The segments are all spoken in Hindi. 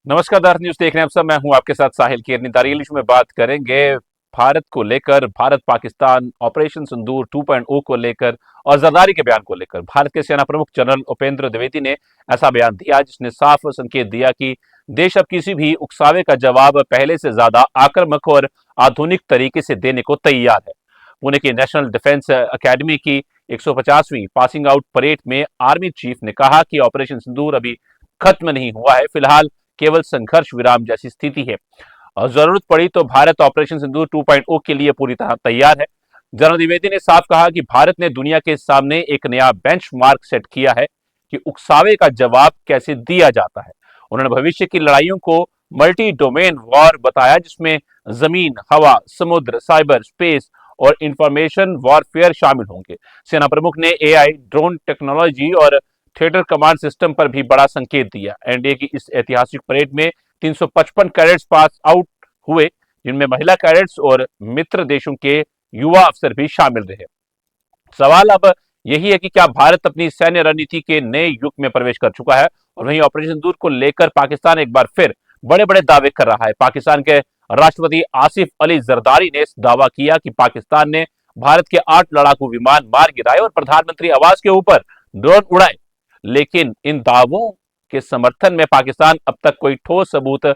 नमस्कार दर्शक न्यूज देख रहे हैं आप सब। मैं हूं आपके साथ साहिल केरनी। दारियल इशू में बात करेंगे भारत को लेकर, भारत पाकिस्तान ऑपरेशन सिंदूर 2.0 को लेकर और जरदारी के बयान को लेकर। भारत के सेना प्रमुख जनरल उपेंद्र द्विवेदी ने ऐसा बयान दिया जिसने साफ संकेत दिया कि देश अब किसी भी उकसावे का जवाब पहले से ज्यादा आक्रामक और आधुनिक तरीके से देने को तैयार है। पुणे की नेशनल डिफेंस अकेडमी की 150वीं पासिंग आउट परेड में आर्मी चीफ ने कहा कि ऑपरेशन सिंदूर अभी खत्म नहीं हुआ है, फिलहाल केवल संघर्ष विराम जैसी स्थिति है और जरूरत पड़ी तो भारत ऑपरेशन सिंदूर 2.0 के लिए पूरी तरह तैयार है। जनरल द्विवेदी ने साफ कहा कि भारत ने दुनिया के सामने एक नया बेंचमार्क सेट किया है कि उकसावे का जवाब कैसे दिया जाता है। उन्होंने भविष्य की लड़ाइयों को मल्टी डोमेन वॉर बताया, जिसमें जमीन, हवा, समुद्र, साइबर स्पेस और इंफॉर्मेशन वॉरफेयर शामिल होंगे। सेना प्रमुख ने एआई, ड्रोन टेक्नोलॉजी और थिएटर कमांड सिस्टम पर भी बड़ा संकेत दिया। एनडीए की इस ऐतिहासिक परेड में 355 कैडेट्स पास आउट हुए, जिनमें महिला कैडेट्स और मित्र देशों के युवा अफसर भी शामिल रहे। सवाल अब यही है कि क्या भारत अपनी सैन्य रणनीति के नए युग में प्रवेश कर चुका है। और वहीं ऑपरेशन दूर को लेकर पाकिस्तान एक बार फिर बड़े बड़े दावे कर रहा है। पाकिस्तान के राष्ट्रपति आसिफ अली जरदारी ने दावा किया कि पाकिस्तान ने भारत के 8 लड़ाकू विमान मार गिराए और प्रधानमंत्री आवास के ऊपर ड्रोन उड़ाए, लेकिन इन दावों के समर्थन में पाकिस्तान अब तक कोई ठोस सबूत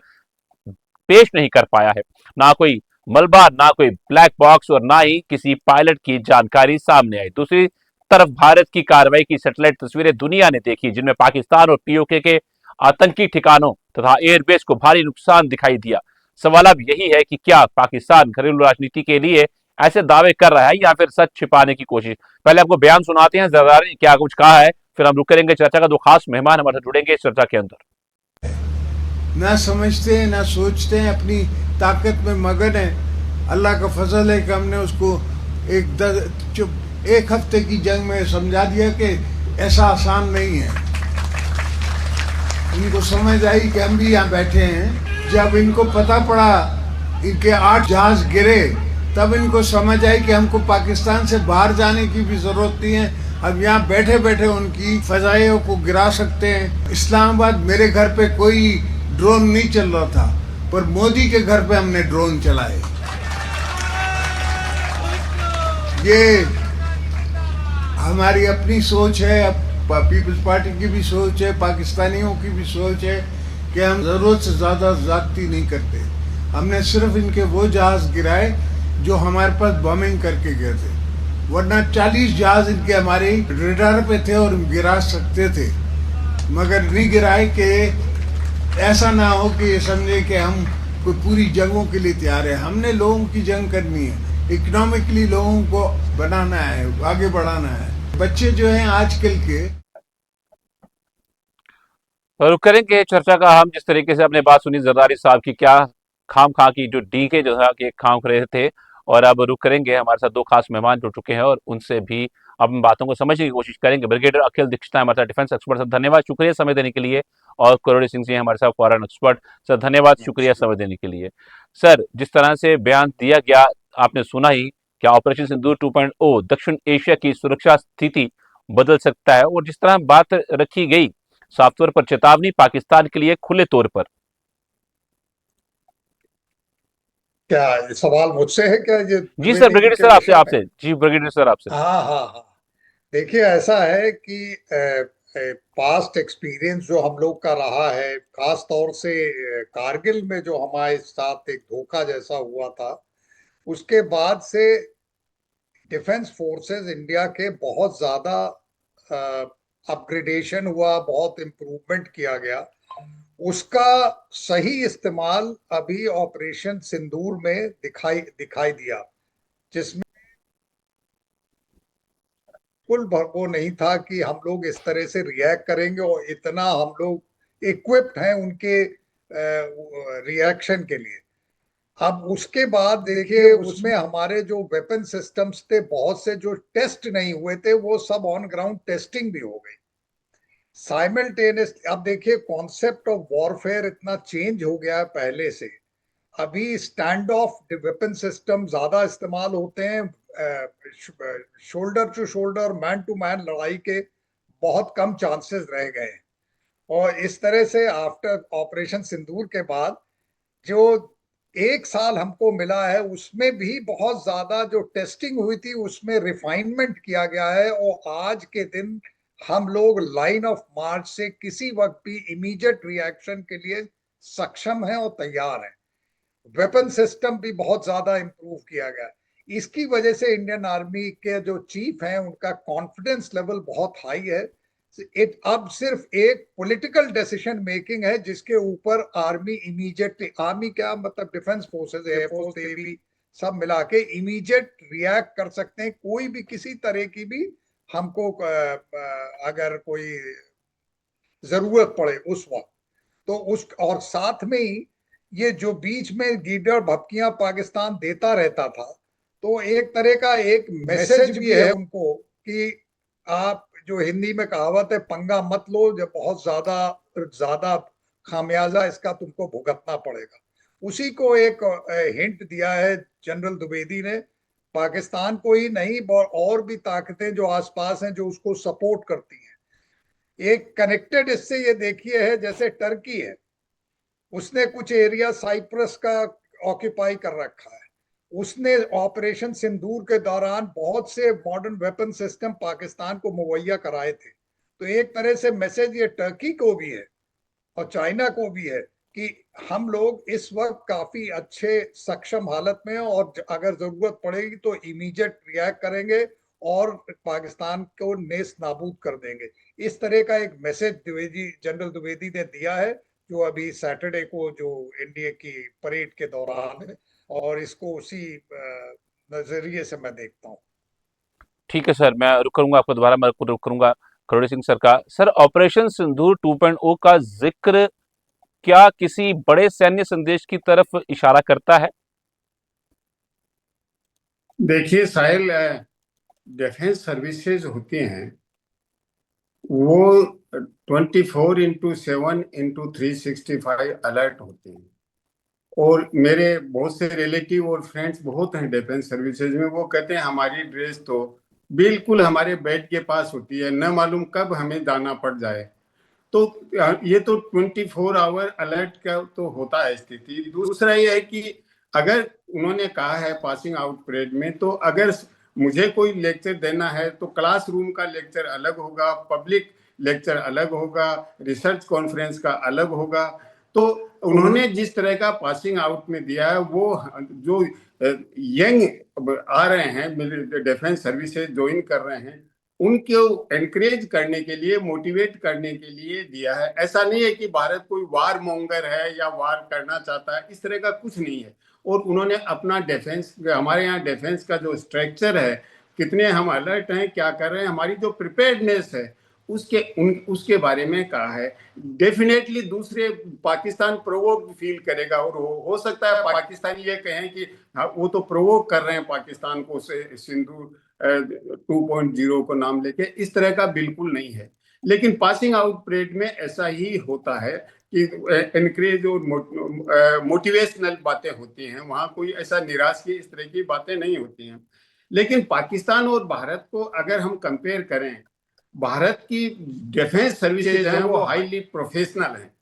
पेश नहीं कर पाया है। ना कोई मलबा, ना कोई ब्लैक बॉक्स और ना ही किसी पायलट की जानकारी सामने आई। दूसरी तरफ भारत की कार्रवाई की सैटेलाइट तस्वीरें दुनिया ने देखी, जिनमें पाकिस्तान और पीओके के आतंकी ठिकानों तथा एयरबेस को भारी नुकसान दिखाई दिया। सवाल अब यही है कि क्या पाकिस्तान घरेलू राजनीति के लिए ऐसे दावे कर रहा है या फिर सच छिपाने की कोशिश। पहले आपको बयान सुनाते हैं जरदारी ने क्या कुछ कहा है, फिर हम रुक करेंगे चर्चा का। दो खास मेहमान हमारे साथ जुड़ेंगे इस चर्चा के अंदर। ना समझते हैं ना सोचते हैं, अपनी ताकत में मगन है। अल्लाह का फजल है कि हमने उसको एक हफ्ते की जंग में समझा दिया कि ऐसा आसान नहीं है। इनको समझ आई कि हम भी यहाँ बैठे हैं। जब इनको पता पड़ा इनके 8 जहाज गिरे, तब इनको समझ आई कि हमको पाकिस्तान से बाहर जाने की भी जरूरत नहीं है। अब यहाँ बैठे बैठे उनकी फजाइयों को गिरा सकते हैं। इस्लामाबाद मेरे घर पे कोई ड्रोन नहीं चल रहा था, पर मोदी के घर पे हमने ड्रोन चलाए। ये हमारी अपनी सोच है, पीपल्स पार्टी की भी सोच है, पाकिस्तानियों की भी सोच है कि हम जरूरत से ज्यादा ज्यादती नहीं करते। हमने सिर्फ इनके वो जहाज गिराए जो हमारे पास बॉम्बिंग करके गए थे, वरना 40 जहाज इनके हमारे रेडार पे थे और गिरा सकते थे, मगर नहीं गिराए कि ऐसा ना हो कि ये समझे कि हम कोई पूरी जंगों के लिए तैयार है। हमने लोगों की जंग करनी है, इकोनॉमिकली लोगों को बनाना है, आगे बढ़ाना है। बच्चे जो हैं आजकल के रुक करेंगे चर्चा का। हम जिस तरीके से अपने बात सुनी जरदारी साहब की, क्या खाम खा की जो डीके जो है कि खाम रहे थे। और अब रुक करेंगे, हमारे साथ दो खास मेहमान जुड़ चुके हैं और उनसे भी अब इन बातों को समझने की कोशिश करेंगे। ब्रिगेडियर अखिल दीक्षित हमारे साथ, डिफेंस एक्सपर्ट। सर धन्यवाद, शुक्रिया समय देने के लिए। और करोड़ी सिंह जी हमारे साथ, फॉरेन एक्सपर्ट। सर धन्यवाद, शुक्रिया समय देने के लिए। सर, जिस तरह से बयान दिया गया आपने सुना ही, क्या ऑपरेशन सिंदूर 2.0 दक्षिण एशिया की सुरक्षा स्थिति बदल सकता है। और जिस तरह बात रखी गई, साफ तौर पर चेतावनी पाकिस्तान के लिए खुले तौर पर। क्या ये सवाल मुझसे है क्या? ये जी सर, द्विवेदी जी ब्रिगेडियर के सर आपसे विषय में? आपसे जी ब्रिगेडियर सर आपसे। हाँ हाँ हाँ। देखिए, ऐसा है कि पास्ट एक्सपीरियंस जो हम लोग का रहा है, खास तौर से कारगिल में जो हमारे साथ एक धोखा जैसा हुआ था, उसके बाद से डिफेंस फोर्सेस इंडिया के बहुत ज्यादा अपग्रेडेशन हुआ, बहुत इम्प्रूवमेंट किया गया। उसका सही इस्तेमाल अभी ऑपरेशन सिंदूर में दिखाई दिखाई दिया, जिसमें कुल वो नहीं था कि हम लोग इस तरह से रिएक्ट करेंगे और इतना हम लोग इक्विप्ड हैं उनके रिएक्शन के लिए। अब उसके बाद देखिए, उसमें हमारे जो वेपन सिस्टम्स थे, बहुत से जो टेस्ट नहीं हुए थे, वो सब ऑन ग्राउंड टेस्टिंग भी हो गई साइमल्टेनियस। अब देखिए, कॉन्सेप्ट ऑफ वॉरफेयर इतना चेंज हो गया है पहले से। अभी स्टैंड ऑफ वेपन सिस्टम ज्यादा इस्तेमाल होते हैं, shoulder to shoulder, man to man लड़ाई के बहुत कम चांसेस रह गए हैं। और इस तरह से आफ्टर ऑपरेशन सिंदूर के बाद जो 1 साल हमको मिला है उसमें भी बहुत ज्यादा जो टेस्टिंग हुई थी उसमें रिफाइनमेंट किया गया है, और आज के दिन हम लोग लाइन ऑफ मार्च से किसी वक्त भी इमीडिएट रिएक्शन के लिए सक्षम हैं और तैयार हैं। वेपन सिस्टम भी बहुत ज्यादा इंप्रूव किया गया है। इसकी वजह से इंडियन आर्मी के जो चीफ हैं उनका कॉन्फिडेंस लेवल बहुत हाई है। अब सिर्फ एक पॉलिटिकल डिसीजन मेकिंग है जिसके ऊपर आर्मी इमीडिएटली, आर्मी क्या मतलब डिफेंस फोर्सेस, एयरफोर्स, नेवी सब मिला के इमीडिएट रिएक्ट कर सकते हैं कोई भी किसी तरह की भी हमको अगर कोई जरूरत पड़े उस वक्त। तो उस और साथ में ही ये जो बीच में गीदड़ भपकियां पाकिस्तान देता रहता था, तो एक तरह का एक मैसेज भी है उनको कि आप जो हिंदी में कहावत है पंगा मत लो, जब बहुत ज्यादा ज्यादा खामियाजा इसका तुमको भुगतना पड़ेगा। उसी को एक हिंट दिया है जनरल द्विवेदी ने। पाकिस्तान को ही नहीं और भी ताकतें जो आसपास हैं जो उसको सपोर्ट करती हैं। एक कनेक्टेड इससे ये देखिए है, जैसे टर्की है, उसने कुछ एरिया साइप्रस का ऑक्यूपाई कर रखा है। उसने ऑपरेशन सिंदूर के दौरान बहुत से मॉडर्न वेपन सिस्टम पाकिस्तान को मुहैया कराए थे। तो एक तरह से मैसेज ये टर्की को भी है और चाइना को भी है कि हम लोग इस वक्त काफी अच्छे सक्षम हालत में हैं और अगर जरूरत पड़ेगी तो इमीडिएट रिएक्ट करेंगे और पाकिस्तान को नेस नाबूद कर देंगे। इस तरह का एक मैसेज जनरल द्विवेदी ने दिया है, जो अभी सैटरडे को जो एनडीए की परेड के दौरान है, और इसको उसी नजरिए से मैं देखता हूँ। ठीक है सर, मैं रुक करूंगा आपको, दोबारा मैं रुक करूंगा करोड़ी सिंह सर का। सर, ऑपरेशन सिंदूर 2.0 का जिक्र क्या किसी बड़े सैन्य संदेश की तरफ इशारा करता है? देखिए साहिल, डिफेंस सर्विसेज होती हैं वो 24/7/365 अलर्ट होती हैं। और मेरे बहुत से रिलेटिव और फ्रेंड्स बहुत हैं डिफेंस सर्विसेज में, वो कहते हैं हमारी ड्रेस तो बिल्कुल हमारे बेड के पास होती है, न मालूम कब हमें जाना पड़ जाए। तो ये तो 24 आवर अलर्ट का तो होता है स्थिति। दूसरा ये है कि अगर उन्होंने कहा है पासिंग आउट परेड में, तो अगर मुझे कोई लेक्चर देना है तो क्लासरूम का लेक्चर अलग होगा, पब्लिक लेक्चर अलग होगा, रिसर्च कॉन्फ्रेंस का अलग होगा। तो उन्होंने जिस तरह का पासिंग आउट में दिया है, वो जो यंग आ रहे हैं डिफेंस सर्विसेज ज्वाइन कर रहे हैं उनको एनकरेज करने के लिए, मोटिवेट करने के लिए दिया है। ऐसा नहीं है कि भारत कोई वार मोंगर है या वार करना चाहता है, इस तरह का कुछ नहीं है। और उन्होंने अपना डिफेंस, हमारे यहाँ डिफेंस का जो स्ट्रक्चर है, कितने हम अलर्ट हैं, क्या कर रहे हैं, हमारी जो प्रिपेयर्डनेस है उसके बारे में कहा है। डेफिनेटली दूसरे पाकिस्तान प्रोवोक फील करेगा, और हो सकता है पाकिस्तानी ये कहें कि हाँ, वो तो प्रोवोक कर रहे हैं पाकिस्तान को सिंदूर 2.0 को नाम लेके। इस तरह का बिल्कुल नहीं है, लेकिन पासिंग आउट परेड में ऐसा ही होता है कि एनकरेज और मोटिवेशनल बातें होती हैं। वहां कोई ऐसा निराश की इस तरह की बातें नहीं होती हैं। लेकिन पाकिस्तान और भारत को अगर हम कंपेयर करें, भारत की डिफेंस सर्विसेज हैं वो हाईली प्रोफेशनल हैं,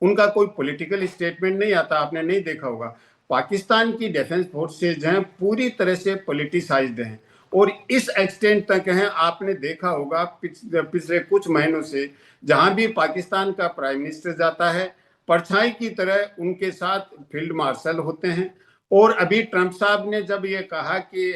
उनका कोई पॉलिटिकल स्टेटमेंट नहीं आता, आपने नहीं देखा होगा। पाकिस्तान की डिफेंस फोर्सेज हैं पूरी तरह से पॉलिटिसाइज्ड हैं, और इस एक्सटेंट तक हैं, आपने देखा होगा पिछले कुछ महीनों से जहां भी पाकिस्तान का प्राइम मिनिस्टर जाता है, परछाई की तरह उनके साथ फील्ड मार्शल होते हैं। और अभी ट्रंप साहब ने जब ये कहा कि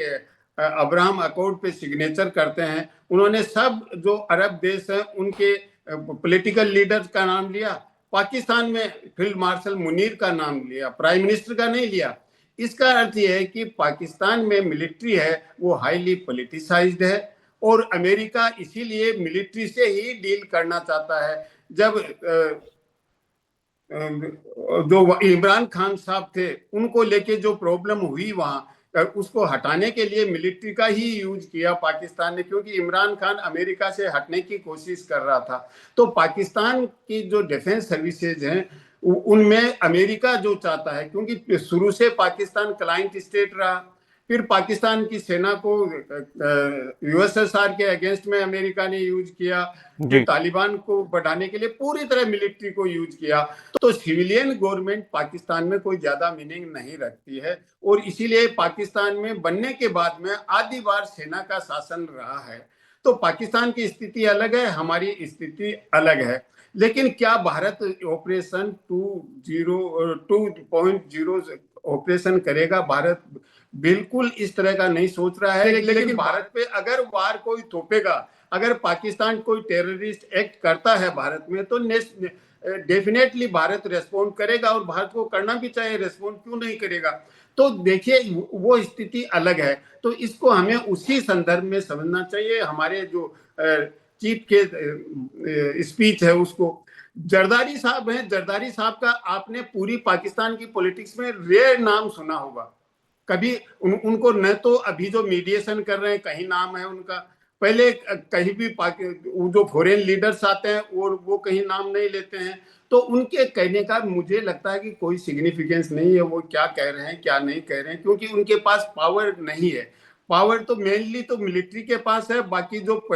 अब्राहम अकॉर्ड पे सिग्नेचर करते हैं, उन्होंने सब जो अरब देश हैं उनके पॉलिटिकल लीडर्स का नाम लिया, पाकिस्तान में फील्ड मार्शल मुनीर का नाम लिया, प्राइम मिनिस्टर का नहीं लिया। इसका अर्थ यह है कि पाकिस्तान में मिलिट्री है वो हाईली पॉलिटिसाइज्ड है, और अमेरिका इसीलिए मिलिट्री से ही डील करना चाहता है। जब जो इमरान खान साहब थे उनको लेके जो प्रॉब्लम हुई वहां, उसको हटाने के लिए मिलिट्री का ही यूज किया पाकिस्तान ने, क्योंकि इमरान खान अमेरिका से हटने की कोशिश कर रहा था। तो पाकिस्तान की जो डिफेंस सर्विसेज हैं उनमें अमेरिका जो चाहता है, क्योंकि शुरू से पाकिस्तान क्लाइंट स्टेट रहा, फिर पाकिस्तान की सेना को यूएसएसआर के अगेंस्ट में अमेरिका ने यूज किया, फिर जी तालिबान को बढ़ाने के लिए पूरी तरह मिलिट्री को यूज किया। तो सिविलियन गवर्नमेंट पाकिस्तान में कोई ज्यादा मीनिंग नहीं रखती है, और इसीलिए पाकिस्तान में बनने के बाद में आधी बार सेना का शासन रहा है। तो पाकिस्तान की स्थिति अलग है, हमारी स्थिति अलग है। लेकिन क्या भारत ऑपरेशन 2.0 ऑपरेशन करेगा? भारत बिल्कुल इस तरह का नहीं सोच रहा है। लेकिन भारत पे अगर वार कोई थोपेगा, अगर पाकिस्तान कोई टेररिस्ट एक्ट करता है भारत में, तो डेफिनेटली भारत रेस्पॉन्ड करेगा, और भारत को करना भी चाहिए, रेस्पॉन्ड क्यों नहीं करेगा? तो देखिए वो स्थिति अलग है। तो इसको हमें उसी संदर्भ में समझना चाहिए। हमारे जो चीफ के स्पीच है उसको, जरदारी साहब हैं, जरदारी साहब का आपने पूरी पाकिस्तान की पॉलिटिक्स में रेयर नाम सुना होगा। कभी उनको न तो अभी जो मीडिएशन कर रहे हैं कहीं नाम है उनका, पहले कहीं भी जो फॉरेन लीडर्स आते हैं और वो कहीं नाम नहीं लेते हैं। तो उनके कहने का मुझे लगता है कि कोई सिग्निफिकेंस नहीं है, वो क्या कह रहे हैं क्या नहीं कह रहे हैं, क्योंकि उनके पास पावर नहीं है। पावर तो मेनली तो मिलिट्री के पास है, बाकी जो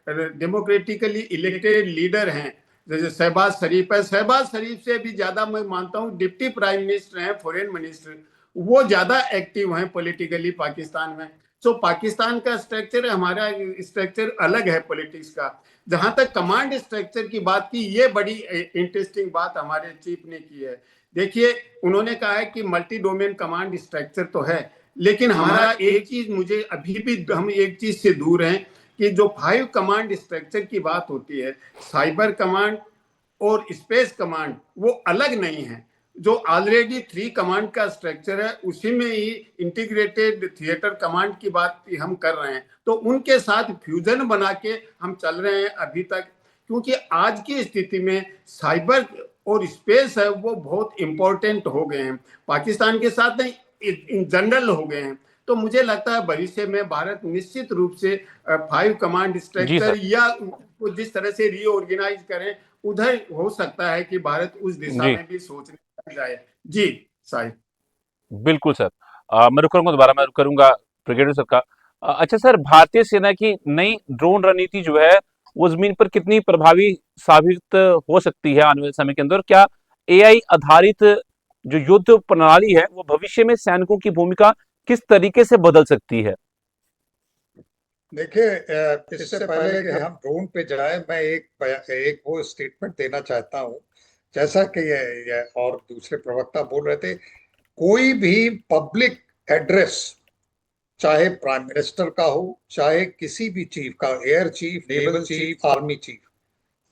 डेमोक्रेटिकली इलेक्टेड लीडर हैं जैसे शहबाज शरीफ है, शहबाज शरीफ से भी ज्यादा मैं मानता हूँ डिप्टी प्राइम मिनिस्टर हैं, फॉरेन मिनिस्टर, वो ज्यादा एक्टिव हैं पॉलिटिकली पाकिस्तान में। सो पाकिस्तान का स्ट्रक्चर, हमारा स्ट्रक्चर अलग है पॉलिटिक्स का। जहां तक कमांड स्ट्रक्चर की बात की, ये बड़ी इंटरेस्टिंग बात हमारे चीफ ने की है। देखिए उन्होंने कहा है कि मल्टी डोमेन कमांड स्ट्रक्चर तो है, लेकिन हमारा एक चीज, मुझे अभी भी हम एक चीज से दूर हैं कि जो 5 कमांड स्ट्रक्चर की बात होती है, साइबर कमांड और स्पेस कमांड, वो अलग नहीं है। जो ऑलरेडी 3 कमांड का स्ट्रक्चर है, उसी में ही इंटीग्रेटेड थिएटर कमांड की बात हम कर रहे हैं। तो उनके साथ फ्यूजन बना के हम चल रहे हैं अभी तक, क्योंकि आज की स्थिति में साइबर और स्पेस है वो बहुत इंपॉर्टेंट हो गए हैं, पाकिस्तान के साथ नहीं, इन जनरल हो गए हैं। तो मुझे लगता है भविष्य में भारत निश्चित रूप से 5 कमांड स्ट्रक्चर या जिस तरह से रीऑर्गेनाइज करें, उधर हो सकता है कि भारत उस दिशा जी में भी सोचने लग जाए। जी साहिब। बिल्कुल सर। मैं रुक करूंगा, दोबारा मैं रुक करूंगा ब्रिगेडियर सर का। अच्छा सर, भारतीय सेना की नई ड्रोन रणनीति जो है वो जमीन पर कितनी प्रभावी साबित हो सकती है आने वाले समय के अंदर? क्या एआई आधारित जो युद्ध प्रणाली है वो भविष्य में सैनिकों की भूमिका किस तरीके से बदल सकती है? देखिए, इससे पहले कि हम ड्रोन पे जाए, मैं एक वो स्टेटमेंट देना चाहता हूँ। जैसा कि ये और दूसरे प्रवक्ता बोल रहे थे, कोई भी पब्लिक एड्रेस, चाहे प्राइम मिनिस्टर का हो, चाहे किसी भी चीफ का, air chief, naval chief, army chief,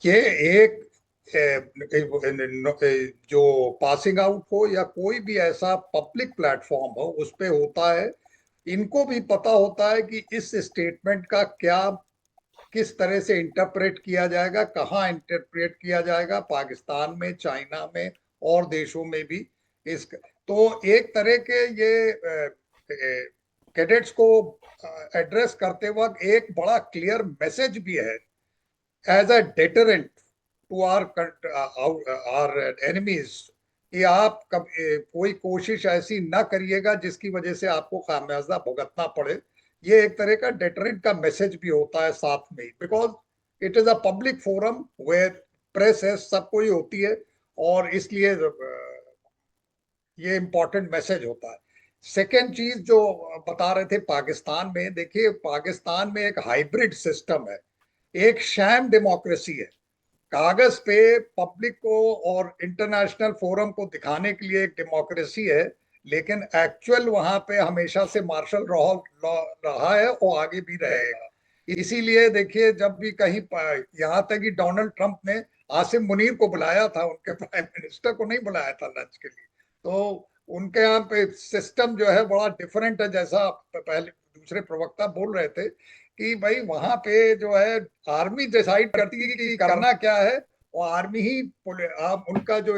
ये एक जो पासिंग आउट हो या कोई भी ऐसा पब्लिक प्लेटफॉर्म हो उस पे होता है। इनको भी पता होता है कि इस स्टेटमेंट का क्या, किस तरह से इंटरप्रेट किया जाएगा, कहाँ इंटरप्रेट किया जाएगा, पाकिस्तान में, चाइना में और देशों में भी। इस तो एक तरह के ये कैडेट्स को एड्रेस करते वक्त एक बड़ा क्लियर मैसेज भी है as a deterrent to our enemies, कि आप कोई कोशिश ऐसी ना करिएगा जिसकी वजह से आपको खामियाजा भुगतना पड़े। ये एक तरह का डेटरेंट का मैसेज भी होता है साथ में, because it is a public forum where press है, सब कोई होती है, और इसलिए ये इंपॉर्टेंट मैसेज होता है। सेकेंड चीज जो बता रहे थे पाकिस्तान में, देखिए पाकिस्तान में एक हाइब्रिड सिस्टम है, एक शैम डेमोक्रेसी है। कागज पे पब्लिक को और इंटरनेशनल फोरम को दिखाने के लिए एक डेमोक्रेसी है, लेकिन एक्चुअल वहां पे हमेशा से मार्शल लॉ रहा है और आगे भी रहेगा। इसीलिए देखिए, जब भी कहीं, यहाँ तक कि डोनाल्ड ट्रंप ने आसिम मुनीर को बुलाया था, उनके प्राइम मिनिस्टर को नहीं बुलाया था लंच के लिए। तो उनके यहाँ पे सिस्टम जो है बड़ा डिफरेंट है, जैसा पहले दूसरे प्रवक्ता बोल रहे थे कि भाई वहां पे जो है आर्मी डिसाइड करती है कि करना क्या है, और आर्मी ही आप उनका जो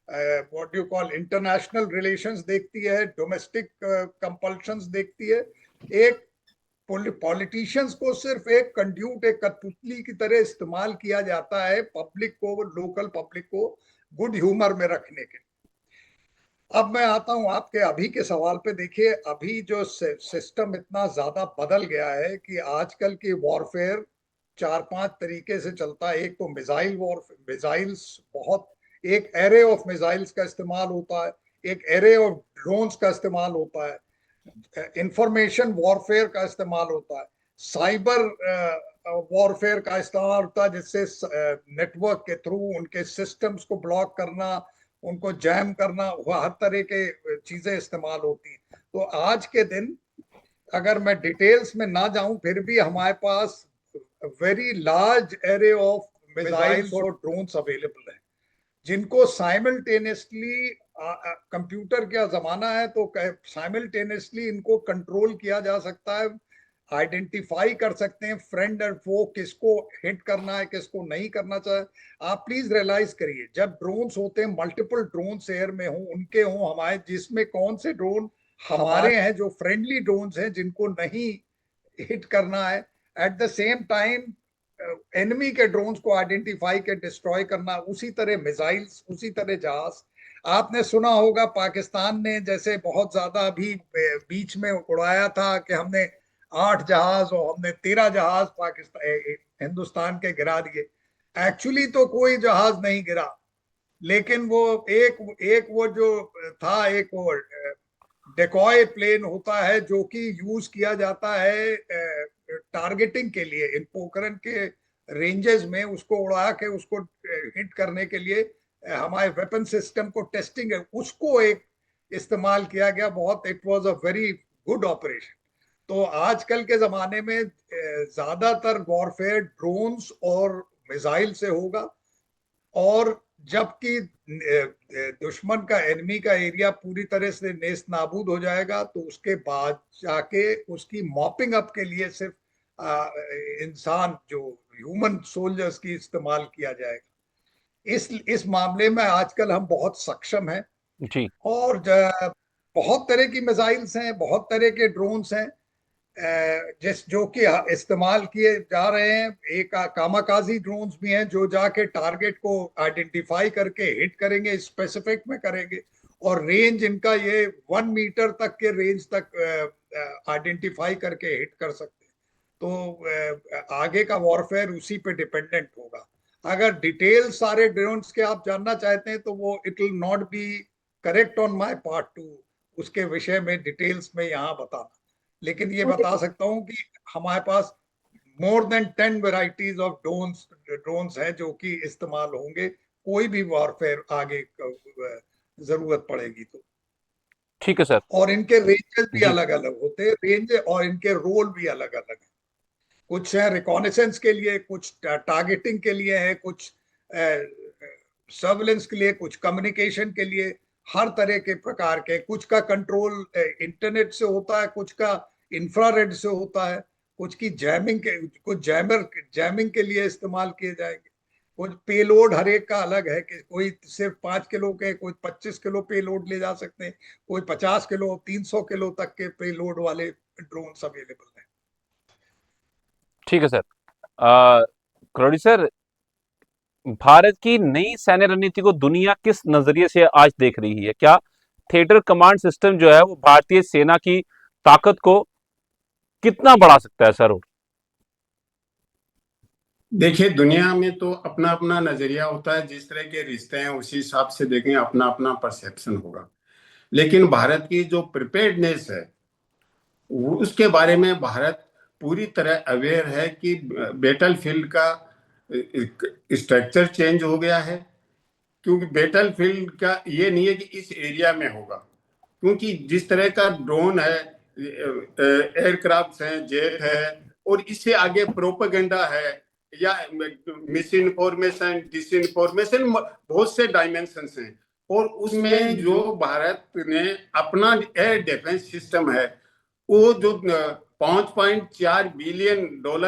what you call international relations देखती है, डोमेस्टिक कंपल्शंस देखती है। एक पॉलिटिशियंस को सिर्फ एक कंड्यूट, एक कठपुतली की तरह इस्तेमाल किया जाता है पब्लिक को, लोकल पब्लिक को गुड ह्यूमर में रखने के। अब मैं आता हूं आपके अभी के सवाल पे। देखिए, अभी जो सिस्टम इतना ज्यादा बदल गया है कि आजकल की वॉरफेयर 4-5 तरीके से चलता है। एक तो मिसाइल वॉरफेयर, मिसाइल्स बहुत, एक एरे ऑफ मिसाइल्स का इस्तेमाल होता है, एक एरे ऑफ ड्रोन्स का इस्तेमाल होता है, इंफॉर्मेशन वॉरफेयर का इस्तेमाल होता है, साइबर वॉरफेयर का इस्तेमाल होता है, जिससे नेटवर्क के थ्रू उनके सिस्टम्स को ब्लॉक करना, उनको जैम करना, वह हर तरह के चीजें इस्तेमाल होती हैं। तो आज के दिन अगर मैं डिटेल्स में ना जाऊं, फिर भी हमारे पास very large array of missiles और ड्रोन्स अवेलेबल है, जिनको साइमल्टेनियसली, कंप्यूटर का जमाना है तो साइमल्टेनियसली इनको कंट्रोल किया जा सकता है, आइडेंटिफाई कर सकते हैं फ्रेंड एंड फो, किसको हिट करना है, किसको नहीं करना चाहिए। आप प्लीज रियलाइज करिए, जब ड्रोन्स होते हैं, मल्टीपल ड्रोन्स एयर में हो, उनके हो हमारे, जिसमें कौन से ड्रोन हमारे हैं जो फ्रेंडली ड्रोन्स हैं जिनको नहीं हिट करना है, at the same time enemy के ड्रोन्स को आइडेंटिफाई के डिस्ट्रॉय करना, उसी तरह मिसाइल्स, उसी तरह जहाज। आपने सुना होगा पाकिस्तान ने जैसे बहुत ज्यादा अभी बीच में उड़ाया था कि हमने 8 जहाज और हमने 13 जहाज पाकिस्तान हिंदुस्तान के गिरा दिए। एक्चुअली तो कोई जहाज नहीं गिरा, लेकिन वो एक एक वो जो था, एक वो डेकॉय प्लेन होता है जो कि यूज किया जाता है टारगेटिंग के लिए, इन पोखरण के रेंजेस में उसको उड़ा के उसको हिट करने के लिए हमारे वेपन सिस्टम को टेस्टिंग है, उसको एक इस्तेमाल किया गया बहुत। It was a very good operation. तो आजकल के जमाने में ज्यादातर वॉरफेयर ड्रोन्स और मिसाइल से होगा, और जबकि दुश्मन का, एनिमी का एरिया पूरी तरह से नेस्त नाबूद हो जाएगा, तो उसके बाद जाके उसकी मॉपिंग अप के लिए सिर्फ इंसान, जो ह्यूमन सोल्जर्स की इस्तेमाल किया जाएगा। इस मामले में आजकल हम बहुत सक्षम हैं, जी। और बहुत तरह की मिसाइल्स हैं, बहुत तरह के ड्रोन्स हैं जिस जो कि इस्तेमाल किए जा रहे हैं। एक कामाकाजी ड्रोन्स भी हैं जो जाके टारगेट को आइडेंटिफाई करके हिट करेंगे, स्पेसिफिक में करेंगे, और रेंज इनका ये 1 मीटर तक के रेंज तक आइडेंटिफाई करके हिट कर सकते हैं। तो आगे का वॉरफेयर उसी पे डिपेंडेंट होगा। अगर डिटेल सारे ड्रोन्स के आप जानना चाहते हैं तो वो it will not be correct on my part two उसके विषय में डिटेल्स में यहाँ बताना, लेकिन ये बता सकता हूँ कि हमारे पास more than 10 varieties of drones हैं जो कि इस्तेमाल होंगे कोई भी वॉरफेयर आगे जरूरत पड़ेगी तो। ठीक है सर। और इनके रेंजेस भी जी। अलग अलग होते हैं, रेंज और इनके रोल भी अलग अलग है। कुछ है रिकॉनेसेंस के लिए, कुछ टारगेटिंग के लिए है, कुछ सर्वेलेंस के लिए, कुछ कम्युनिकेशन के लिए, हर तरह के प्रकार के। कुछ का कंट्रोल इंटरनेट से होता है, कुछ का इंफ्रारेड से होता है, कुछ की जैमिंग के, कुछ जैमिंग के लिए इस्तेमाल किए जाएंगे। कुछ पेलोड हर एक का अलग है कि कोई सिर्फ 5 किलो के, कोई 25 किलो पेलोड ले जा सकते हैं, कोई 50 किलो, 300 किलो तक के पेलोड वाले ड्रोन्स अवेलेबल हैं। ठीक है सर। करोड़ी सर, भारत की नई सैन्य रणनीति को दुनिया किस नजरिए से आज देख रही है? क्या थिएटर कमांड सिस्टम जो है वो भारतीय सेना की ताकत को कितना बढ़ा सकता है सर? देखिए, दुनिया में तो अपना अपना नजरिया होता है, जिस तरह के रिश्ते हैं उसी हिसाब से देखें, अपना अपना परसेप्शन होगा। लेकिन भारत की जो प्रिपेयर्डनेस है उसके बारे में भारत पूरी तरह अवेयर है कि बैटल फील्ड का स्ट्रक्चर चेंज हो गया है। क्योंकि बैटल फील्ड का ये नहीं है कि इस एरिया में होगा, क्योंकि जिस तरह का ड्रोन है, एयरक्राफ्ट हैं, जेट है, और इससे आगे प्रोपेगेंडा है या मिस इन्फॉर्मेशन, डिस इन्फॉर्मेशन, बहुत से डायमेंशंस हैं। और उसमें जो भारत ने अपना एयर डिफेंस सिस्टम है, वो जो $5.4 बिलियन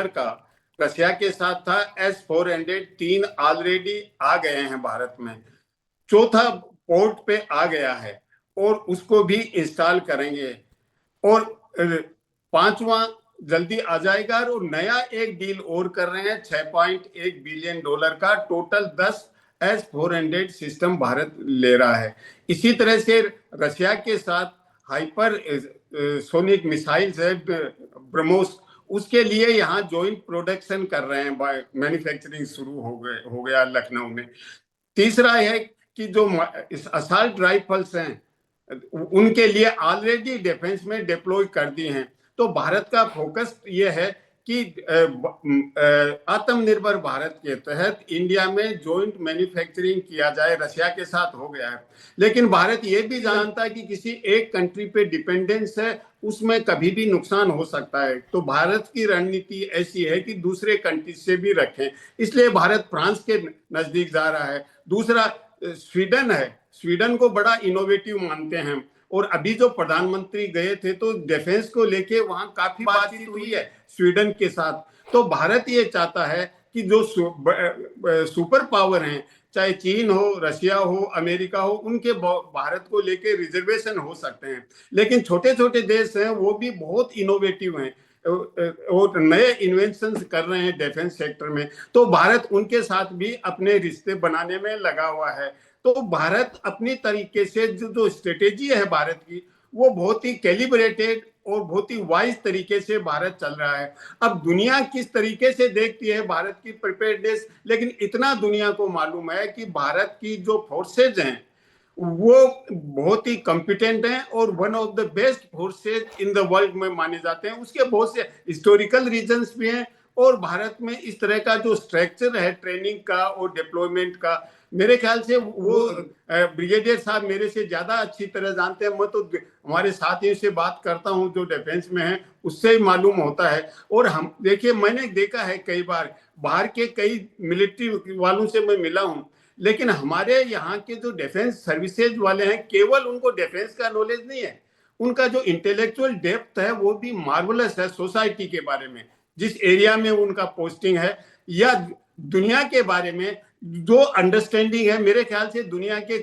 का रशिया के साथ था, S-400 3 ऑलरेडी आ गए हैं भारत में, चौथा पोर्ट पे आ गया है और उसको भी इंस्टॉल करेंगे, और 5वां जल्दी आ जाएगा। और नया एक डील और कर रहे हैं $6.1 बिलियन का, टोटल 10 S-400 सिस्टम भारत ले रहा है। इसी तरह से रशिया के साथ हाइपर सोनिक मिसाइल्स है ब्रह्मोस, उसके लिए यहाँ जॉइंट प्रोडक्शन कर रहे हैं, मैन्युफैक्चरिंग शुरू हो गया लखनऊ में। तीसरा है कि जो असॉल्ट राइफल्स हैं उनके लिए ऑलरेडी डिफेंस में डिप्लॉय कर दी हैं। तो भारत का फोकस ये है कि आत्मनिर्भर भारत के तहत इंडिया में जॉइंट मैन्युफैक्चरिंग किया जाए। रशिया के साथ हो गया है, लेकिन भारत ये भी जानता है कि किसी एक कंट्री पे डिपेंडेंस है, उसमें कभी भी नुकसान हो सकता है। तो भारत की रणनीति ऐसी है कि दूसरे कंट्री से भी रखें, इसलिए भारत फ्रांस के नजदीक जा रहा है। दूसरा स्वीडन है, स्वीडन को बड़ा इनोवेटिव मानते हैं, और अभी जो प्रधानमंत्री गए थे तो डिफेंस को लेके वहां काफी बातचीत हुई है स्वीडन के साथ। तो भारत ये चाहता है कि जो सुपर पावर हैं, चाहे चीन हो, रशिया हो, अमेरिका हो, उनके भारत को लेके रिजर्वेशन हो सकते हैं, लेकिन छोटे छोटे देश हैं वो भी बहुत इनोवेटिव हैं और नए इन्वेंशंस कर रहे हैं डिफेंस सेक्टर में। तो भारत उनके साथ भी अपने रिश्ते बनाने में लगा हुआ है। तो भारत अपनी तरीके से जो स्ट्रेटेजी है भारत की, वो बहुत ही कैलिब्रेटेड और बहुत ही वाइज तरीके से भारत चल रहा है। अब दुनिया किस तरीके से देखती है भारत की प्रिपेयर्डनेस, लेकिन इतना दुनिया को मालूम है कि भारत की जो फोर्सेज हैं वो बहुत ही कॉम्पिटेंट हैं और one of the best forces in the world में माने जाते हैं। उसके बहुत से हिस्टोरिकल रीजंस भी हैं, और भारत में इस तरह का जो स्ट्रक्चर है ट्रेनिंग का और डिप्लॉयमेंट का, मेरे ख्याल से वो ब्रिगेडियर साहब मेरे से ज्यादा अच्छी तरह जानते हैं। मैं तो हमारे साथियों से बात करता हूं जो डिफेंस में है, उससे ही मालूम होता है। और हम देखिए, मैंने देखा है कई बार बाहर के कई मिलिट्री वालों से मैं मिला हूं, लेकिन हमारे यहाँ के जो डिफेंस सर्विसेज वाले हैं, केवल उनको डिफेंस का नॉलेज नहीं है, उनका जो इंटेलेक्चुअल डेप्थ है वो भी मार्वलस है सोसाइटी के बारे में, जिस एरिया में उनका पोस्टिंग है, या दुनिया के बारे में जो अंडरस्टैंडिंग है। मेरे ख्याल से दुनिया के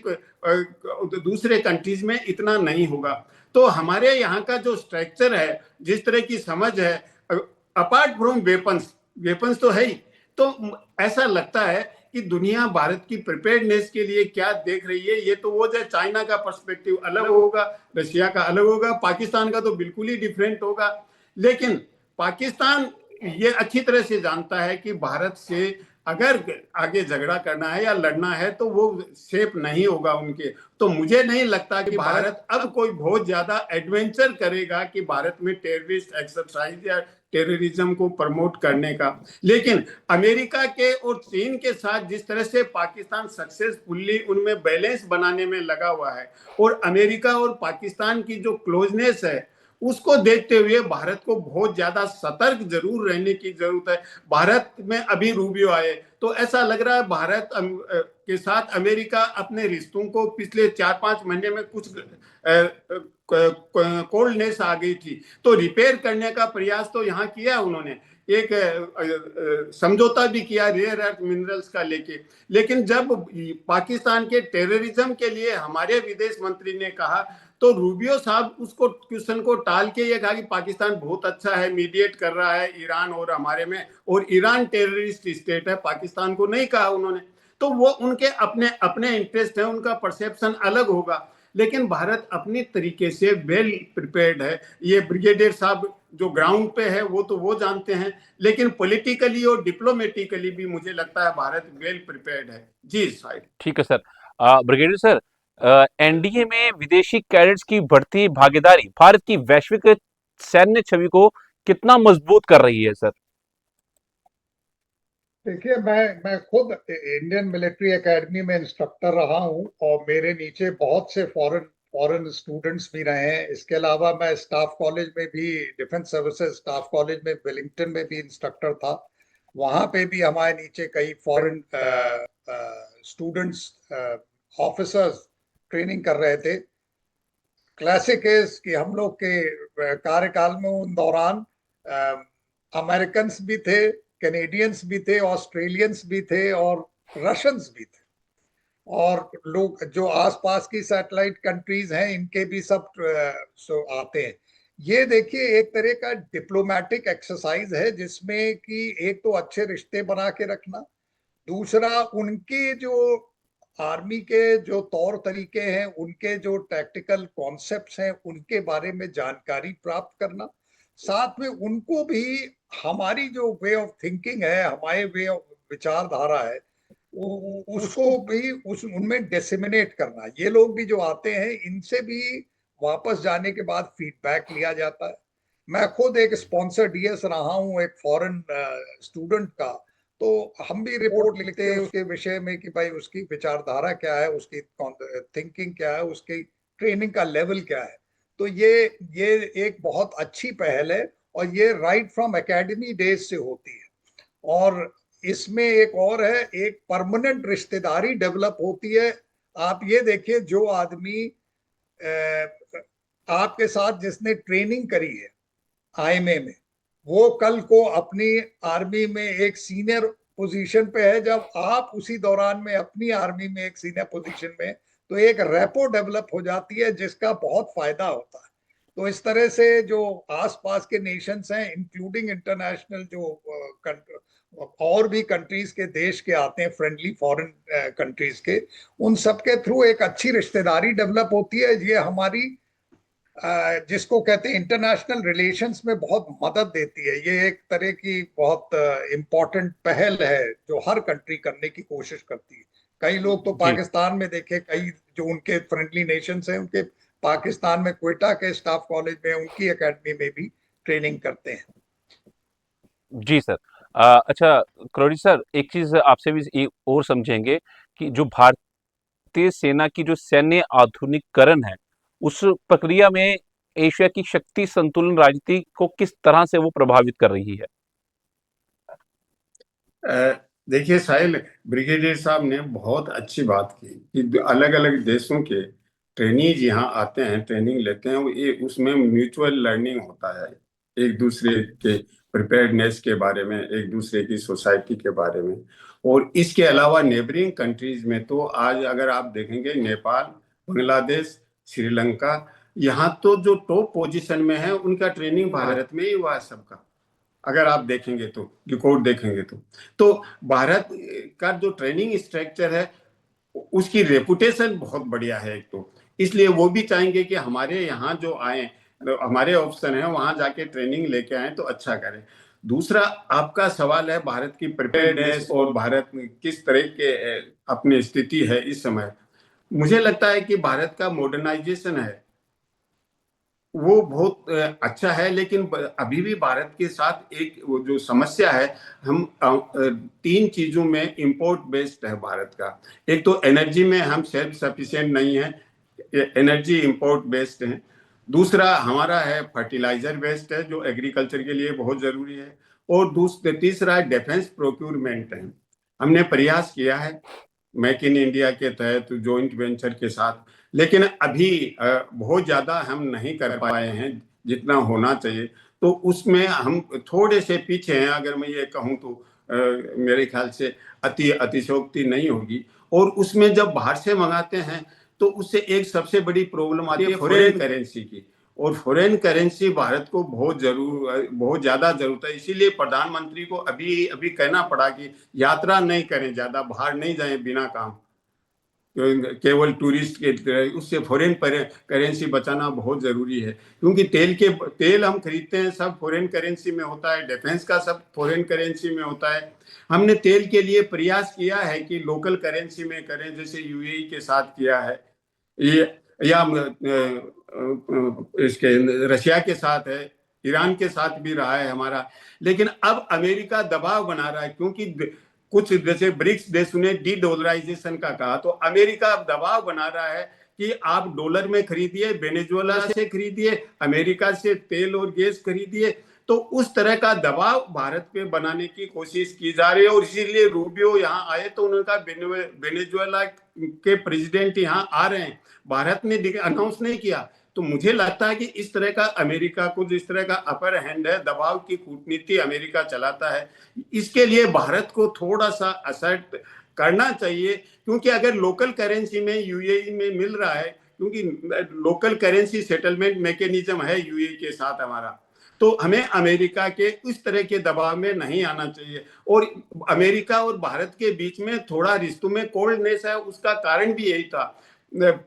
दूसरे कंट्रीज में इतना नहीं होगा। तो हमारे यहाँ का जो स्ट्रक्चर है, जिस तरह की समझ है, अपार्ट फ्रॉम वेपन्स तो है ही, तो ऐसा लगता है कि दुनिया भारत की प्रिपेयर्डनेस के लिए क्या देख रही है। ये तो वो जो चाइना का पर्सपेक्टिव अलग होगा, रशिया का अलग होगा, पाकिस्तान का तो बिल्कुल ही डिफरेंट होगा। लेकिन पाकिस्तान ये अच्छी तरह से जानता है कि भारत से अगर आगे झगड़ा करना है या लड़ना है तो वो सेफ नहीं होगा उनके। तो मुझे नहीं लगता कि भारत अब कोई बहुत ज्यादा एडवेंचर करेगा कि भारत में टेररिस्ट एक्सरसाइज या टेररिज्म को प्रमोट करने का। लेकिन अमेरिका के और चीन के साथ जिस तरह से पाकिस्तान सक्सेसफुली उनमें बैलेंस बनाने में लगा हुआ है, और अमेरिका और पाकिस्तान की जो क्लोजनेस है उसको देखते हुए भारत को बहुत ज्यादा सतर्क जरूर रहने की जरूरत है। भारत में अभी रूबियो आए तो ऐसा लग रहा है भारत के साथ अमेरिका अपने रिश्तों को पिछले 4-5 महीने में कुछ कोल्डनेस आ गई थी, तो रिपेयर करने का प्रयास तो यहाँ किया उन्होंने, एक समझौता भी किया रेयर अर्थ मिनरल्स का लेके। लेकिन जब पाकिस्तान के टेररिज्म के लिए हमारे विदेश मंत्री ने कहा तो रूबियो साहब उसको क्वेश्चन को टाल के ये कहा कि पाकिस्तान बहुत अच्छा है, मीडिएट कर रहा है ईरान और हमारे में, और ईरान टेररिस्ट स्टेट है, पाकिस्तान को नहीं कहा उन्होंने। तो वो उनके अपने अपने इंटरेस्ट है, उनका परसेप्शन अलग होगा। लेकिन भारत अपनी तरीके से वेल प्रिपेयर्ड है। ये ब्रिगेडियर साहब जो ग्राउंड पे है वो तो वो जानते हैं, लेकिन पॉलिटिकली और डिप्लोमेटिकली भी मुझे लगता है भारत वेल प्रिपेयर्ड है। जी साहिब। ठीक है सर। ब्रिगेडियर सर, एनडीए में विदेशी कैडेट्स की बढ़ती भागीदारी भारत की वैश्विक सैन्य छवि को कितना मजबूत कर रही है सर? देखिए, मैं खुद इंडियन मिलिट्री एकेडमी में इंस्ट्रक्टर रहा हूं और मेरे नीचे बहुत से फॉरेन स्टूडेंट्स भी रहे हैं। इसके अलावा मैं स्टाफ कॉलेज में भी, डिफेंस सर्विसेज स्टाफ कॉलेज में वेलिंगटन में भी इंस्ट्रक्टर था। वहां पे भी हमारे नीचे कई फॉरेन स्टूडेंट्स, ऑफिसर्स ट्रेनिंग कर रहे थे। क्लासिक इज कि हम लोग के कार्यकाल में उन दौरान अमेरिकन भी थे, कैनेडियंस भी थे, ऑस्ट्रेलियंस भी थे और रशियंस भी थे, और लोग जो आसपास की सैटेलाइट कंट्रीज हैं इनके भी सब आते हैं। ये देखिए एक तरह का डिप्लोमेटिक एक्सरसाइज है जिसमें कि एक तो अच्छे रिश्ते बना के रखना, दूसरा, उनके जो आर्मी के जो तौर तरीके हैं, उनके जो टैक्टिकल कॉन्सेप्ट्स हैं, उनके बारे में जानकारी प्राप्त करना। साथ में उनको भी हमारी जो वे ऑफ थिंकिंग है, हमारे वे ऑफ विचारधारा है, उसको भी उनमें डिसेमिनेट करना। ये लोग भी जो आते हैं, इनसे भी वापस जाने के बाद फीडबैक लिया जाता है। मैं खुद एक स्पॉन्सर डीएस रहा हूँ एक फॉरेन स्टूडेंट का, तो हम भी रिपोर्ट लिखते हैं उसके विषय में कि भाई उसकी विचारधारा क्या है, उसकी थिंकिंग क्या है, उसकी ट्रेनिंग का लेवल क्या है। तो ये एक बहुत अच्छी पहल है, और ये राइट फ्रॉम एकेडमी डेज से होती है। और इसमें एक और है, एक परमानेंट रिश्तेदारी डेवलप होती है। आप ये देखिए, जो आदमी आपके साथ जिसने ट्रेनिंग करी है आईएमए में, वो कल को अपनी आर्मी में एक सीनियर पोजीशन पे है। जब आप उसी दौरान में अपनी आर्मी में एक सीनियर पोजीशन में, तो एक रेपो डेवलप हो जाती है, जिसका बहुत फायदा होता है। तो इस तरह से जो आसपास के नेशंस हैं, इंक्लूडिंग इंटरनेशनल जो और भी कंट्रीज के देश के आते हैं, फ्रेंडली फॉरेन कंट्रीज के, उन सब के थ्रू एक अच्छी रिश्तेदारी डेवलप होती है। ये हमारी जिसको कहते हैं इंटरनेशनल रिलेशंस में बहुत मदद देती है। ये एक तरह की बहुत इम्पोर्टेंट पहल है जो हर कंट्री करने की कोशिश करती है। कई लोग तो पाकिस्तान में देखे, कई जो उनके फ्रेंडली नेशंस हैं, उनके पाकिस्तान में क्वेटा के स्टाफ कॉलेज में, उनकी एकेडमी में भी ट्रेनिंग करते हैं। जी सर। अच्छा करोड़ी सर, एक चीज आपसे भी एक और समझेंगे कि जो भारतीय सेना की जो सैन्य आधुनिकीकरण है, उस प्रक्रिया में एशिया की शक्ति संतुलन राजनीति को किस तरह से वो प्रभावित कर रही है? देखिए साहिल, ब्रिगेडियर साहब ने बहुत अच्छी बात की कि अलग अलग देशों के ट्रेनीज यहाँ आते हैं, ट्रेनिंग लेते हैं। ये उसमें म्यूचुअल लर्निंग होता है, एक दूसरे के प्रिपेयर्डनेस के बारे में, एक दूसरे की सोसाइटी के बारे में। और इसके अलावा नेबरिंग कंट्रीज में तो आज अगर आप देखेंगे, नेपाल, बांग्लादेश, श्रीलंका, यहाँ तो जो टॉप पोजीशन में है, उनका ट्रेनिंग भारत में ही हुआ है सबका। अगर आप देखेंगे तो, रिकॉर्ड देखेंगे तो भारत का जो ट्रेनिंग स्ट्रक्चर है, उसकी रेपुटेशन बहुत बढ़िया है एक तो। इसलिए वो भी चाहेंगे कि हमारे यहाँ जो आए, हमारे ऑप्शन है, वहां जाके ट्रेनिंग लेके आए तो अच्छा करें। दूसरा आपका सवाल है भारत की प्रिपेयर्डनेस और भारत में किस तरह के अपनी स्थिति है इस समय। मुझे लगता है कि भारत का मॉडर्नाइजेशन है वो बहुत अच्छा है, लेकिन अभी भी भारत के साथ एक वो जो समस्या है, हम 3 चीजों में इंपोर्ट बेस्ड है भारत का। एक तो एनर्जी में हम सेल्फ सफिशिएंट नहीं है, एनर्जी इंपोर्ट बेस्ड है। दूसरा हमारा है फर्टिलाइजर बेस्ड है, जो एग्रीकल्चर के लिए बहुत जरूरी है। और तीसरा डिफेंस प्रोक्यूरमेंट है। हमने प्रयास किया है मेक इन इंडिया के तहत जॉइंट वेंचर के साथ, लेकिन अभी बहुत ज्यादा हम नहीं कर पाए हैं जितना होना चाहिए। तो उसमें हम थोड़े से पीछे हैं, अगर मैं ये कहूँ तो मेरे ख्याल से अतिशयोक्ति नहीं होगी। और उसमें जब बाहर से मंगाते हैं तो उससे एक सबसे बड़ी प्रॉब्लम आती है फॉरेन करेंसी की। और फॉरेन करेंसी भारत को बहुत ज्यादा जरूरत है। इसीलिए प्रधानमंत्री को अभी अभी कहना पड़ा कि यात्रा नहीं करें, ज्यादा बाहर नहीं जाएं बिना काम, केवल टूरिस्ट के तरह। उससे फॉरेन करेंसी बचाना बहुत जरूरी है, क्योंकि तेल हम खरीदते हैं सब फॉरेन करेंसी में होता है, डिफेंस का सब फॉरेन करेंसी में होता है। हमने तेल के लिए प्रयास किया है कि लोकल करेंसी में करें, जैसे यूएई के साथ किया है, ये या इसके रशिया के साथ है, ईरान के साथ भी रहा है हमारा। लेकिन अब अमेरिका दबाव बना रहा है, क्योंकि कुछ जैसे ब्रिक्स देशों ने डी डॉलराइजेशन का कहा, तो अमेरिका अब दबाव बना रहा है कि आप डॉलर में खरीदिए, वेनेजुएला से खरीदिए, अमेरिका से तेल और गैस खरीदिए। तो उस तरह का दबाव भारत पे बनाने की कोशिश की जा रही है। और इसीलिए रूबियो यहाँ आए तो उन्होंने कहा वेनेजुएला के प्रेसिडेंट यहाँ आ रहे हैं, भारत ने अनाउंस नहीं किया। तो मुझे लगता है कि इस तरह का अमेरिका को जिस तरह का अपर हैंड है, दबाव की कूटनीति अमेरिका चलाता है, इसके लिए भारत को थोड़ा सा असर्ट करना चाहिए। क्योंकि अगर लोकल करेंसी में यूएई में मिल रहा है, क्योंकि लोकल करेंसी सेटलमेंट मैकेनिज्म है यूएई के साथ हमारा, तो हमें अमेरिका के इस तरह के दबाव में नहीं आना चाहिए। और अमेरिका और भारत के बीच में थोड़ा रिश्तों में कोल्डनेस है, उसका कारण भी यही था।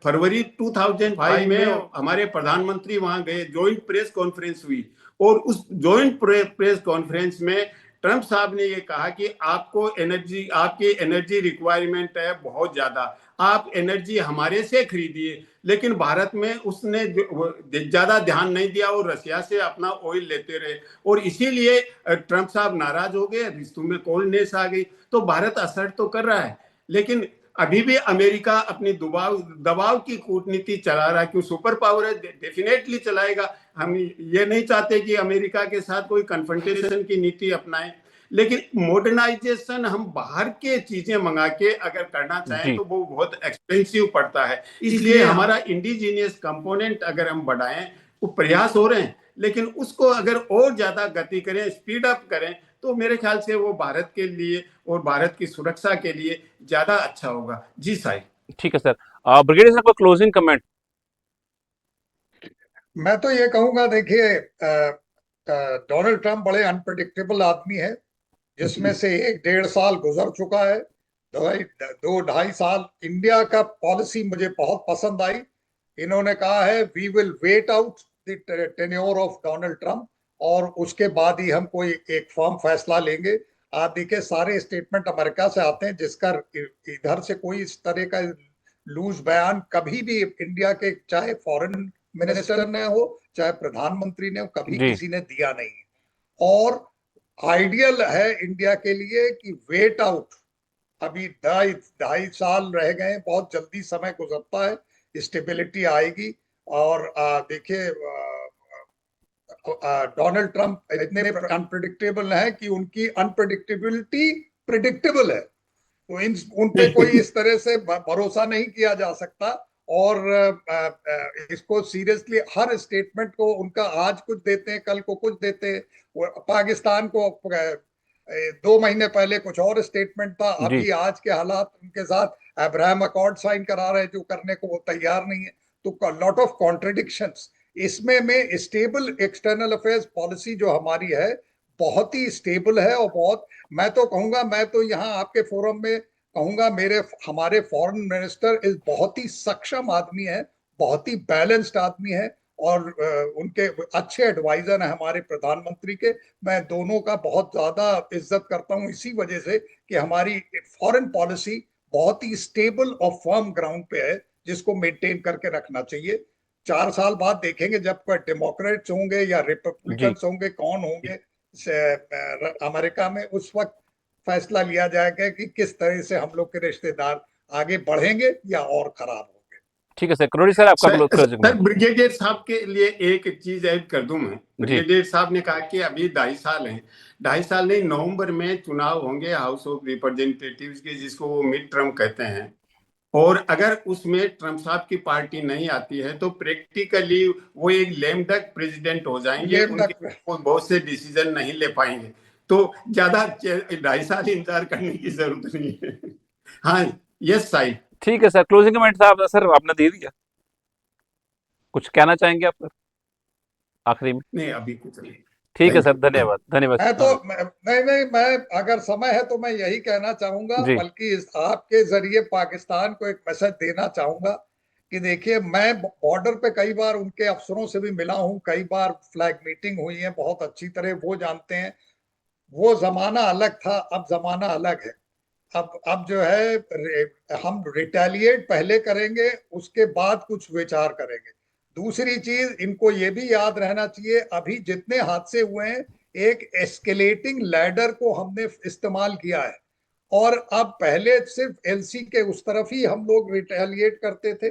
फरवरी 2005 में हमारे प्रधानमंत्री वहां गए, ज्वाइंट प्रेस कॉन्फ्रेंस हुई, और उस ज्वाइंट प्रेस कॉन्फ्रेंस में ट्रंप साहब ने ये कहा कि आपकी एनर्जी रिक्वायरमेंट है बहुत ज्यादा, आप एनर्जी हमारे से खरीदिए। लेकिन भारत में उसने ज्यादा ध्यान नहीं दिया और रशिया से अपना ऑयल लेते रहे, और इसीलिए ट्रंप साहब नाराज हो गए, रिश्तों में कोल्डनेस आ गई। तो भारत असर तो कर रहा है, लेकिन अभी भी अमेरिका अपनी दबाव की कूटनीति चला रहा है। क्यों, सुपर पावर है, डेफिनेटली चलाएगा। हम ये नहीं चाहते कि अमेरिका के साथ कोई कन्फ्रंटेशन की नीति अपनाए, लेकिन मॉडर्नाइजेशन हम बाहर के चीजें मंगा के अगर करना चाहें तो वो बहुत एक्सपेंसिव पड़ता है। इसलिए हमारा इंडिजीनियस कंपोनेंट अगर हम बढ़ाएं, वो प्रयास हो रहे हैं, लेकिन उसको अगर और ज्यादा गति करें, स्पीड अप करें, तो मेरे ख्याल से वो भारत के लिए और भारत की सुरक्षा के लिए ज्यादा अच्छा होगा। जी साहिब। ठीक है सर। ब्रिगेडियर साहब का क्लोजिंग कमेंट। मैं तो ये कहूंगा, देखिए, डोनाल्ड ट्रंप बड़े अनप्रडिक्टेबल आदमी है, जिसमें से 1-1.5 साल गुजर चुका है। 2-2.5 साल इंडिया का पॉलिसी मुझे बहुत पसंद आई। इन्होंने कहा है we will wait out the tenure of Donald Trump, और उसके बाद ही हम कोई एक फर्म फैसला लेंगे। आप देखिए, सारे स्टेटमेंट अमेरिका से आते हैं, जिसका इधर से कोई इस तरह का लूज बयान कभी भी इंडिया के, चाहे फॉरेन मिनिस्टर ने हो चाहे प्रधानमंत्री ने हो, कभी किसी ने दिया नहीं। और आइडियल है इंडिया के लिए कि वेट आउट, अभी 2.5 साल रह गए, बहुत जल्दी समय गुजरता है, स्टेबिलिटी आएगी। और देखिए, डोनाल्ड ट्रंप इतने अनप्रिडिक्टेबल हैं कि उनकी अनप्रिडिक्टेबिलिटी प्रिडिक्टेबल है, तो उन पे कोई इस तरह से भरोसा नहीं किया जा सकता। और इसको सीरियसली, हर स्टेटमेंट को उनका आज कुछ देते हैं, कल को कुछ देते हैं। पाकिस्तान को 2 महीने पहले कुछ और स्टेटमेंट था, अभी आज के हालात उनके साथ अब्राहम अकॉर्ड साइन करा रहे हैं, जो करने को वो तैयार नहीं है। तो लॉट ऑफ कॉन्ट्रडिक्शंस इसमें। स्टेबल एक्सटर्नल अफेयर्स पॉलिसी जो हमारी है, बहुत ही स्टेबल है। और बहुत, मैं तो कहूंगा, मैं तो यहाँ आपके फोरम में कहूंगा, हमारे फॉरेन मिनिस्टर इस बहुत ही सक्षम आदमी है, बहुत ही बैलेंस्ड आदमी है, और उनके अच्छे एडवाइजर हैं हमारे प्रधानमंत्री के। मैं दोनों का बहुत ज्यादा इज्जत करता हूं, इसी वजह से कि हमारी फॉरेन पॉलिसी बहुत ही स्टेबल और फर्म ग्राउंड पे है, जिसको मेंटेन करके रखना चाहिए। 4 साल बाद देखेंगे, जब कोई डेमोक्रेट्स होंगे या रिपब्लिकन्स होंगे, कौन होंगे अमेरिका में, उस वक्त फैसला लिया जाएगा कि किस तरह से हम लोग के रिश्तेदार आगे बढ़ेंगे या और खराब होंगे। ठीक है सर। करोड़ी सर, आपका सर, ब्रिगेडियर साहब के लिए एक चीज ऐड कर दूं मैं। ब्रिगेडियर साहब ने कहा कि अभी 2.5 साल हैं, 2.5 साल नहीं, नवंबर में चुनाव होंगे हाउस ऑफ रिप्रेजेंटेटिव्स के, जिसको वो मिड टर्म कहते हैं। और अगर उसमें ट्रंप साहब की पार्टी नहीं आती है तो प्रैक्टिकली वो एक लेम डक प्रेसिडेंट हो जाएंगे, बहुत से डिसीजन नहीं ले पाएंगे। तो ज्यादा 2.5 साल इंतजार करने की जरूरत नहीं है। हाँ, यस साहिब। ठीक है सर। क्लोजिंग कमेंट साहब, सर आपने दे दिया, कुछ कहना चाहेंगे आप सर आखिरी में? नहीं, अभी कुछ नहीं। ठीक है सर, धन्यवाद। धन्यवाद। मैं अगर समय है तो मैं यही कहना चाहूंगा, बल्कि आपके जरिए पाकिस्तान को एक मैसेज देना चाहूंगा कि देखिए, मैं बॉर्डर पे कई बार उनके अफसरों से भी मिला हूं, कई बार फ्लैग मीटिंग हुई है, बहुत अच्छी तरह वो जानते हैं। वो जमाना अलग था, अब जमाना अलग है। अब जो है, हम रिटेलिएट पहले करेंगे, उसके बाद कुछ विचार करेंगे। दूसरी चीज, इनको ये भी याद रहना चाहिए, अभी जितने हादसे हुए हैं, एक एस्केलेटिंग लैडर को हमने इस्तेमाल किया है। और अब पहले सिर्फ एलसी के उस तरफ ही हम लोग रिटेलिएट करते थे,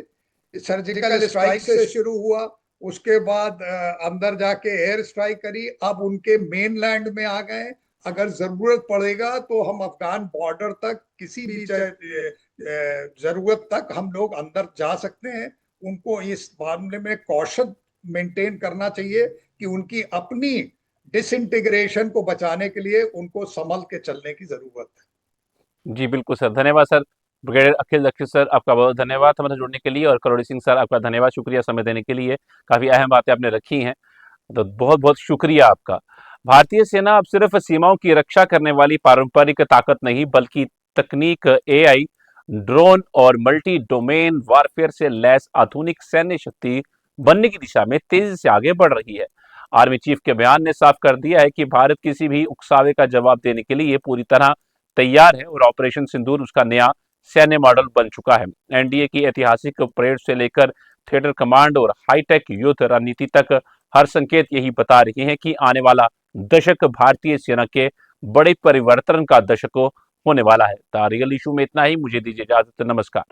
सर्जिकल स्ट्राइक से शुरू हुआ, उसके बाद अंदर जाके एयर स्ट्राइक करी, अब उनके मेनलैंड में आ गए। अगर जरूरत पड़ेगा तो हम अफगान बॉर्डर तक, किसी भी जरूरत तक हम लोग अंदर जा सकते हैं। उनको इस मामले में कॉशन मेंटेन करना चाहिए कि उनकी अपनी डिसइंटीग्रेशन को बचाने के लिए उनको संभल के चलने की जरूरत है। जी बिल्कुल सर, धन्यवाद सर। ब्रिगेडियर अखिल दीक्षित सर, आपका बहुत धन्यवाद हमारे जुड़ने के लिए। और करोड़ी सिंह सर, आपका धन्यवाद, शुक्रिया समय देने के लिए। काफी अहम बातें आपने रखी हैं। तो बहुत बहुत शुक्रिया आपका। भारतीय सेना अब सिर्फ सीमाओं की रक्षा करने वाली पारंपरिक ताकत नहीं, बल्कि तकनीक, एआई, ड्रोन और मल्टी डोमेन वारफेयर से लैस आधुनिक सैन्य शक्ति बनने की दिशा में तेजी से आगे बढ़ रही है। आर्मी चीफ के बयान ने साफ कर दिया है कि भारत किसी भी उकसावे का जवाब देने के लिए पूरी तरह तैयार है और ऑपरेशन सिंदूर उसका नया सैन्य मॉडल बन चुका है। एनडीए की ऐतिहासिक परेड से लेकर थिएटर कमांड और हाईटेक युद्ध रणनीति तक हर संकेत यही बता रहे हैं कि आने वाला दशक भारतीय सेना के बड़े परिवर्तन का दशक होने वाला है। रियल इशू में इतना ही। मुझे दीजिए इजाजत। नमस्कार।